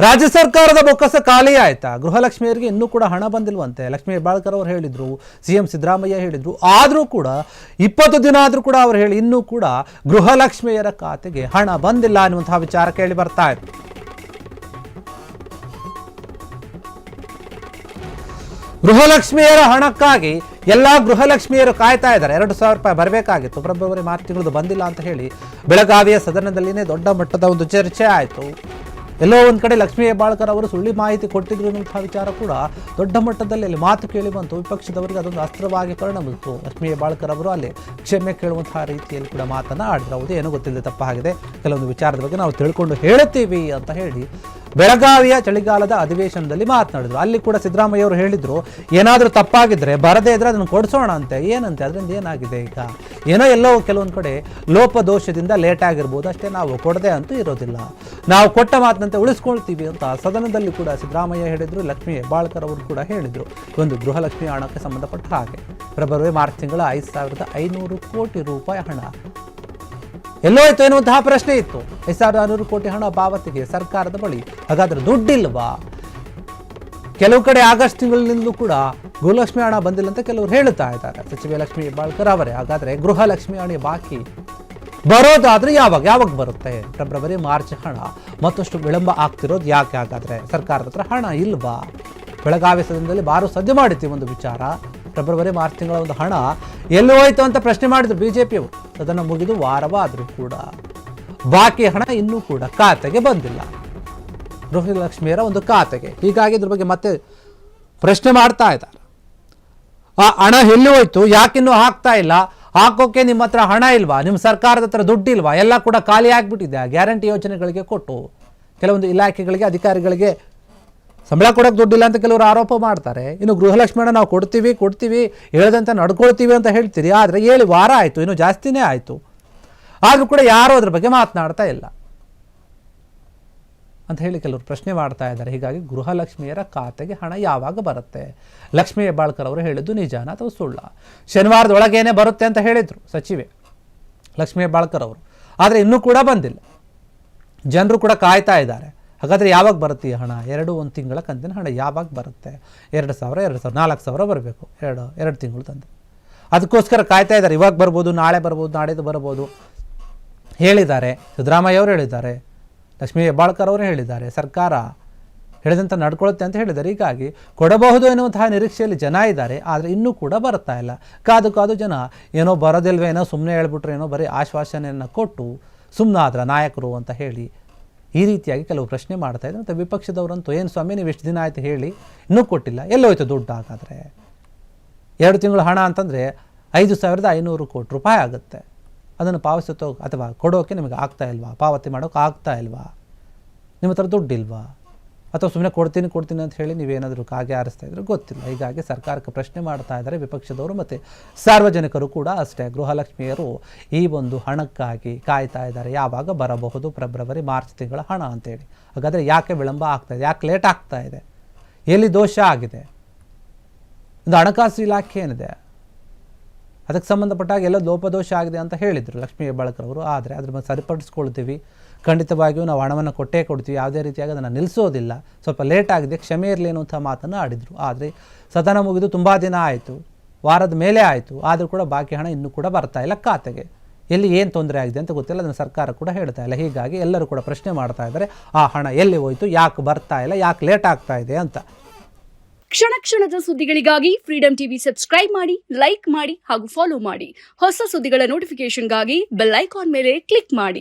ರಾಜ್ಯ ಸರ್ಕಾರದ ಬೊಕ್ಕಸ ಖಾಲಿ ಆಯ್ತಾ? ಗೃಹಲಕ್ಷ್ಮಿಯರಿಗೆ ಇನ್ನೂ ಕೂಡ ಹಣ ಬಂದಿಲ್ವಂತೆ. ಲಕ್ಷ್ಮೀ ಹೆಬ್ಬಾಳ್ಕರ್ ಅವರು ಹೇಳಿದ್ರು, ಸಿಎಂ ಸಿದ್ದರಾಮಯ್ಯ ಹೇಳಿದ್ರು. ಆದರೂ ಕೂಡ 20 ದಿನ ಆದರೂ ಕೂಡ ಅವರು ಹೇಳಿ ಇನ್ನೂ ಕೂಡ ಗೃಹಲಕ್ಷ್ಮಿಯರ ಖಾತೆಗೆ ಹಣ ಬಂದಿಲ್ಲ ಅನ್ನುವಂತಹ ವಿಚಾರ ಕೇಳಿ ಬರ್ತಾ ಇತ್ತು. ಗೃಹಲಕ್ಷ್ಮಿಯರ ಹಣಕ್ಕಾಗಿ ಎಲ್ಲಾ ಗೃಹಲಕ್ಷ್ಮಿಯರು ಕಾಯ್ತಾ ಇದ್ದಾರೆ. 2,000 ರೂಪಾಯಿ ಬರಬೇಕಾಗಿತ್ತು, ಫೆಬ್ರವರಿ ಮಾರ್ಚ್ ತಿಂಗಳದ್ದು ಬಂದಿಲ್ಲ ಅಂತ ಹೇಳಿ ಬೆಳಗಾವಿಯ ಸದನದಲ್ಲಿನೇ ದೊಡ್ಡ ಮಟ್ಟದ ಒಂದು ಚರ್ಚೆ ಆಯಿತು. ಎಲ್ಲೋ ಒಂದು ಕಡೆ ಲಕ್ಷ್ಮೀ ಹೆಬ್ಬಾಳ್ಕರ್ ಅವರು ಸುಳ್ಳಿ ಮಾಹಿತಿ ಕೊಟ್ಟಿದ್ರು ಅನ್ನುವಂತಹ ವಿಚಾರ ಕೂಡ ದೊಡ್ಡ ಮಟ್ಟದಲ್ಲಿ ಅಲ್ಲಿ ಮಾತು ಕೇಳಿ ಬಂತು. ವಿಪಕ್ಷದವರಿಗೆ ಅದೊಂದು ಅಸ್ತ್ರವಾಗಿ ಪರಿಣಮಿಸಿತು. ಲಕ್ಷ್ಮೀ ಹೆಬ್ಬಾಳ್ಕರ್ ಅವರು ಅಲ್ಲಿ ಕ್ಷಮೆ ಕೇಳುವಂತಹ ರೀತಿಯಲ್ಲಿ ಕೂಡ ಮಾತನ್ನು ಆಡಿದ್ರು. ಹೌದು, ಏನೂ ಗೊತ್ತಿಲ್ಲದೆ ತಪ್ಪಾಗಿದೆ, ಕೆಲವೊಂದು ವಿಚಾರದ ಬಗ್ಗೆ ನಾವು ತಿಳ್ಕೊಂಡು ಹೇಳುತ್ತೀವಿ ಅಂತ ಹೇಳಿ ಬೆಳಗಾವಿಯ ಚಳಿಗಾಲದ ಅಧಿವೇಶನದಲ್ಲಿ ಮಾತನಾಡಿದ್ರು. ಅಲ್ಲಿ ಕೂಡ ಸಿದ್ದರಾಮಯ್ಯ ಅವರು ಹೇಳಿದ್ರು, ಏನಾದರೂ ತಪ್ಪಾಗಿದ್ರೆ ಬರದೇ ಇದ್ರೆ ಅದನ್ನು ಕೊಡಿಸೋಣ ಅಂತೆ. ಏನಂತೆ, ಅದರಿಂದ ಏನಾಗಿದೆ? ಈಗ ಏನೋ ಎಲ್ಲೋ ಕೆಲವೊಂದು ಕಡೆ ಲೋಪದೋಷದಿಂದ ಲೇಟ್ ಆಗಿರ್ಬೋದು ಅಷ್ಟೇ, ನಾವು ಕೊಡದೆ ಅಂತೂ ಇರೋದಿಲ್ಲ, ನಾವು ಕೊಟ್ಟ ಮಾತಿನಂತೆ ಉಳಿಸ್ಕೊಳ್ತೀವಿ ಅಂತ ಸದನದಲ್ಲಿ ಕೂಡ ಸಿದ್ದರಾಮಯ್ಯ ಹೇಳಿದ್ರು. ಲಕ್ಷ್ಮೀ ಹೆಬ್ಬಾಳ್ಕರ್ ಅವರು ಕೂಡ ಹೇಳಿದ್ರು. ಒಂದು ಗೃಹಲಕ್ಷ್ಮಿ ಹಣಕ್ಕೆ ಸಂಬಂಧಪಟ್ಟ ಹಾಗೆ ಫೆಬ್ರವರಿ ಮಾರ್ಚ್ ತಿಂಗಳ 5,500 ಕೋಟಿ ರೂಪಾಯಿ ಹಣ ಎಲ್ಲೋ ಆಯ್ತು ಎನ್ನುವಂತಹ ಪ್ರಶ್ನೆ ಇತ್ತು. 5,600 ಕೋಟಿ ಹಣ ಪಾವತಿಗೆ ಸರ್ಕಾರದ ಬಳಿ ಹಾಗಾದ್ರೆ ದುಡ್ಡಿಲ್ವಾ? ಕೆಲವು ಕಡೆ ಆಗಸ್ಟ್ ತಿಂಗಳಿನಿಂದಲೂ ಕೂಡ ಗೃಹಲಕ್ಷ್ಮಿ ಹಣ ಬಂದಿಲ್ಲ ಅಂತ ಕೆಲವರು ಹೇಳ್ತಾ ಇದ್ದಾರೆ. ಸಚಿವೆ ಲಕ್ಷ್ಮೀ ಹೆಬ್ಬಾಳ್ಕರ್ ಅವರೇ, ಹಾಗಾದ್ರೆ ಗೃಹಲಕ್ಷ್ಮಿ ಹಣ ಬಾಕಿ ಬರೋದಾದ್ರೆ ಯಾವಾಗ ಬರುತ್ತೆ? ಫೆಬ್ರವರಿ ಮಾರ್ಚ್ ಹಣ ಮತ್ತಷ್ಟು ವಿಳಂಬ ಆಗ್ತಿರೋದು ಯಾಕೆ? ಹಾಗಾದ್ರೆ ಸರ್ಕಾರದ ಹತ್ರ ಹಣ ಇಲ್ವಾ? ಬೆಳಗಾವಿ ಸದನದಲ್ಲಿ ಬಾರು ಸದ್ಯ ಮಾಡಿತ್ತು ಒಂದು ವಿಚಾರ. ಫೆಬ್ರವರಿ ಮಾರ್ಚ್ ತಿಂಗಳ ಒಂದು ಹಣ ಎಲ್ಲಿ ಹೋಯ್ತು ಅಂತ ಪ್ರಶ್ನೆ ಮಾಡಿದ್ರು ಬಿಜೆಪಿಯವರು. ಸದನ ಮುಗಿದು ವಾರವಾದರೂ ಕೂಡ ಬಾಕಿ ಹಣ ಇನ್ನೂ ಕೂಡ ಖಾತೆಗೆ ಬಂದಿಲ್ಲ, ಗೃಹಲಕ್ಷ್ಮಿಯರ ಒಂದು ಖಾತೆಗೆ. ಹೀಗಾಗಿ ಇದ್ರ ಬಗ್ಗೆ ಮತ್ತೆ ಪ್ರಶ್ನೆ ಮಾಡ್ತಾ ಇದ್ದಾರೆ. ಆ ಹಣ ಎಲ್ಲಿ ಹೋಯ್ತು, ಯಾಕಿನ್ನೂ ಹಾಕ್ತಾ ಇಲ್ಲ? ಹಾಕೋಕೆ ನಿಮ್ಮ ಹತ್ರ ಹಣ ಇಲ್ವಾ? ನಿಮ್ಮ ಸರ್ಕಾರದ ಹತ್ರ ದುಡ್ಡಿಲ್ವಾ? ಎಲ್ಲ ಕೂಡ ಖಾಲಿ ಆಗಿಬಿಟ್ಟಿದೆ. ಗ್ಯಾರಂಟಿ ಯೋಜನೆಗಳಿಗೆ ಕೊಟ್ಟು ಕೆಲವೊಂದು ಇಲಾಖೆಗಳಿಗೆ ಅಧಿಕಾರಿಗಳಿಗೆ ಸಂಬಳ ಕೊಡೋಕೆ ದುಡ್ಡಿಲ್ಲ ಅಂತ ಕೆಲವರು ಆರೋಪ ಮಾಡ್ತಾರೆ. ಇನ್ನು ಗೃಹಲಕ್ಷ್ಮಿ ಹಣ ನಾವು ಕೊಡ್ತೀವಿ ಹೇಳ್ದಂತೆ ನಡ್ಕೊಳ್ತೀವಿ ಅಂತ ಹೇಳ್ತೀರಿ. ಆದರೆ 7 ವಾರ ಆಯಿತು, ಇನ್ನು ಜಾಸ್ತಿನೇ ಆಯಿತು. ಆದರೂ ಕೂಡ ಯಾರೂ ಅದ್ರ ಬಗ್ಗೆ ಮಾತನಾಡ್ತಾ ಇಲ್ಲ ಅಂತ ಹೇಳಿ ಕೆಲವರು ಪ್ರಶ್ನೆ ಮಾಡ್ತಾ ಇದ್ದಾರೆ. ಹೀಗಾಗಿ ಗೃಹಲಕ್ಷ್ಮಿಯರ ಖಾತೆಗೆ ಹಣ ಯಾವಾಗ ಬರುತ್ತೆ? ಲಕ್ಷ್ಮೀ ಹೆಬ್ಬಾಳ್ಕರ್ ಅವರು ಹೇಳಿದ್ದು ನಿಜಾನ ಅಥವಾ ಸುಳ್ಳ? ಶನಿವಾರದೊಳಗೇನೆ ಬರುತ್ತೆ ಅಂತ ಹೇಳಿದರು ಸಚಿವೆ ಲಕ್ಷ್ಮೀ ಹೆಬ್ಬಾಳ್ಕರ್ ಅವರು. ಆದರೆ ಇನ್ನೂ ಕೂಡ ಬಂದಿಲ್ಲ. ಜನರು ಕೂಡ ಕಾಯ್ತಾ ಇದ್ದಾರೆ. ಹಾಗಾದರೆ ಯಾವಾಗ ಬರುತ್ತೆ ಈ ಹಣ? 1 ತಿಂಗಳ ಕಂತಿನ ಹಣ ಯಾವಾಗ ಬರುತ್ತೆ? 2,000 4,000 ಬರಬೇಕು, ಎರಡು ತಿಂಗಳು ತಂದು. ಅದಕ್ಕೋಸ್ಕರ ಕಾಯ್ತಾ ಇದ್ದಾರೆ. ಇವಾಗ ಬರ್ಬೋದು, ನಾಳೆ ಬರ್ಬೋದು, ನಾಡಿದ್ದು ಬರ್ಬೋದು ಹೇಳಿದ್ದಾರೆ. ಸಿದ್ದರಾಮಯ್ಯ ಅವರು ಹೇಳಿದ್ದಾರೆ, ಲಕ್ಷ್ಮೀ ಹೆಬ್ಬಾಳ್ಕರ್ ಅವರು ಹೇಳಿದ್ದಾರೆ, ಸರ್ಕಾರ ಹೇಳಿದಂಥ ನಡ್ಕೊಳುತ್ತೆ ಅಂತ ಹೇಳಿದ್ದಾರೆ. ಹೀಗಾಗಿ ಕೊಡಬಹುದು ಎನ್ನುವಂತಹ ನಿರೀಕ್ಷೆಯಲ್ಲಿ ಜನ ಇದ್ದಾರೆ. ಆದರೆ ಇನ್ನೂ ಕೂಡ ಬರ್ತಾ ಇಲ್ಲ. ಕಾದು ಜನ ಏನೋ ಬರೋದಿಲ್ವೇನೋ, ಸುಮ್ಮನೆ ಹೇಳ್ಬಿಟ್ರೆ ಏನೋ ಬರೀ ಆಶ್ವಾಸನೆಯನ್ನು ಕೊಟ್ಟು ಸುಮ್ಮನಾದ್ರ ನಾಯಕರು ಅಂತ ಹೇಳಿ ಈ ರೀತಿಯಾಗಿ ಕೆಲವು ಪ್ರಶ್ನೆ ಮಾಡ್ತಾ ಇದ್ದಾರೆ. ಮತ್ತು ವಿಪಕ್ಷದವರಂತೂ, ಏನು ಸ್ವಾಮಿ ನೀವು ಎಷ್ಟು ದಿನ ಆಯಿತು ಹೇಳಿ ಇನ್ನೂ ಕೊಟ್ಟಿಲ್ಲ, ಎಲ್ಲೋಯ್ತು ದುಡ್ಡು? ಹಾಗಾದರೆ 2 ತಿಂಗಳು ಹಣ ಅಂತಂದರೆ 5,500 ಕೋಟಿ ರೂಪಾಯಿ ಆಗುತ್ತೆ. ಅದನ್ನು ಪಾವತಿಸೋ ಅಥವಾ ಕೊಡೋಕೆ ನಿಮಗೆ ಆಗ್ತಾ ಇಲ್ವಾ? ಪಾವತಿ ಮಾಡೋಕೆ ಆಗ್ತಾ ಇಲ್ವಾ? ನಿಮ್ಮ ಹತ್ರ ದುಡ್ಡಿಲ್ವಾ? ಅಥವಾ ಸುಮ್ಮನೆ ಕೊಡ್ತೀನಿ ಅಂತ ಹೇಳಿ ನೀವೇನಾದರೂ ಕಾಗೆ ಆರಿಸ್ತಾ ಇದ್ರೆ ಗೊತ್ತಿಲ್ಲ. ಹೀಗಾಗಿ ಸರ್ಕಾರಕ್ಕೆ ಪ್ರಶ್ನೆ ಮಾಡ್ತಾ ಇದ್ದಾರೆ ವಿಪಕ್ಷದವರು ಮತ್ತು ಸಾರ್ವಜನಿಕರು ಕೂಡ ಅಷ್ಟೇ. ಗೃಹಲಕ್ಷ್ಮಿಯರು ಈ ಒಂದು ಹಣಕ್ಕಾಗಿ ಕಾಯ್ತಾ ಇದ್ದಾರೆ. ಯಾವಾಗ ಬರಬಹುದು ಫೆಬ್ರವರಿ ಮಾರ್ಚ್ ತಿಂಗಳ ಹಣ ಅಂತೇಳಿ. ಹಾಗಾದರೆ ಯಾಕೆ ವಿಳಂಬ ಆಗ್ತಾ ಇದೆ? ಯಾಕೆ ಲೇಟ್ ಆಗ್ತಾ ಇದೆ? ಎಲ್ಲಿ ದೋಷ ಆಗಿದೆ? ಒಂದು ಹಣಕಾಸು ಇಲಾಖೆ ಏನಿದೆ ಅದಕ್ಕೆ ಸಂಬಂಧಪಟ್ಟಾಗ ಎಲ್ಲ ಲೋಪದೋಷ ಆಗಿದೆ ಅಂತ ಹೇಳಿದರು ಲಕ್ಷ್ಮೀ ಹೆಬ್ಬಾಳ್ಕರ್ ಅವರು. ಆದರೆ ಅದ್ರ ಮೇಲೆ ಸರಿಪಡಿಸ್ಕೊಳ್ತೀವಿ, ಖಂಡಿತವಾಗಿಯೂ ನಾವು ಹಣವನ್ನು ಕೊಟ್ಟೇ ಕೊಡ್ತೀವಿ, ಯಾವುದೇ ರೀತಿಯಾಗಿ ಅದನ್ನು ನಿಲ್ಲಿಸೋದಿಲ್ಲ, ಸ್ವಲ್ಪ ಲೇಟ್ ಆಗಿದೆ, ಕ್ಷಮೆ ಇರಲಿ ಅನ್ನುವಂಥ ಮಾತನ್ನು ಆಡಿದರು. ಆದರೆ ಸದನ ಮುಗಿದು ತುಂಬ ದಿನ ಆಯಿತು, ವಾರದ ಮೇಲೆ ಆಯಿತು. ಆದರೂ ಕೂಡ ಬಾಕಿ ಹಣ ಇನ್ನೂ ಕೂಡ ಬರ್ತಾ ಇಲ್ಲ ಖಾತೆಗೆ. ಎಲ್ಲಿ ಏನು ತೊಂದರೆ ಆಗಿದೆ ಅಂತ ಗೊತ್ತಿಲ್ಲ, ಅದನ್ನು ಸರ್ಕಾರ ಕೂಡ ಹೇಳ್ತಾ ಇಲ್ಲ. ಹೀಗಾಗಿ ಎಲ್ಲರೂ ಕೂಡ ಪ್ರಶ್ನೆ ಮಾಡ್ತಾ ಇದ್ದಾರೆ, ಆ ಹಣ ಎಲ್ಲಿ ಹೋಯಿತು, ಯಾಕೆ ಬರ್ತಾ ಇಲ್ಲ, ಯಾಕೆ ಲೇಟ್ ಆಗ್ತಾ ಇದೆ ಅಂತ. ಕ್ಷಣ ಕ್ಷಣದ ಸುದ್ದಿಗಳಿಗಾಗಿ ಫ್ರೀಡಂ ಟಿವಿ ಸಬ್ಸ್ಕ್ರೈಬ್ ಮಾಡಿ, ಲೈಕ್ ಮಾಡಿ ಹಾಗೂ ಫಾಲೋ ಮಾಡಿ. ಹೊಸ ಸುದ್ದಿಗಳ ನೋಟಿಫಿಕೇಶನ್ಗಾಗಿ ಬೆಲ್ ಐಕಾನ್ ಮೇಲೆ ಕ್ಲಿಕ್ ಮಾಡಿ.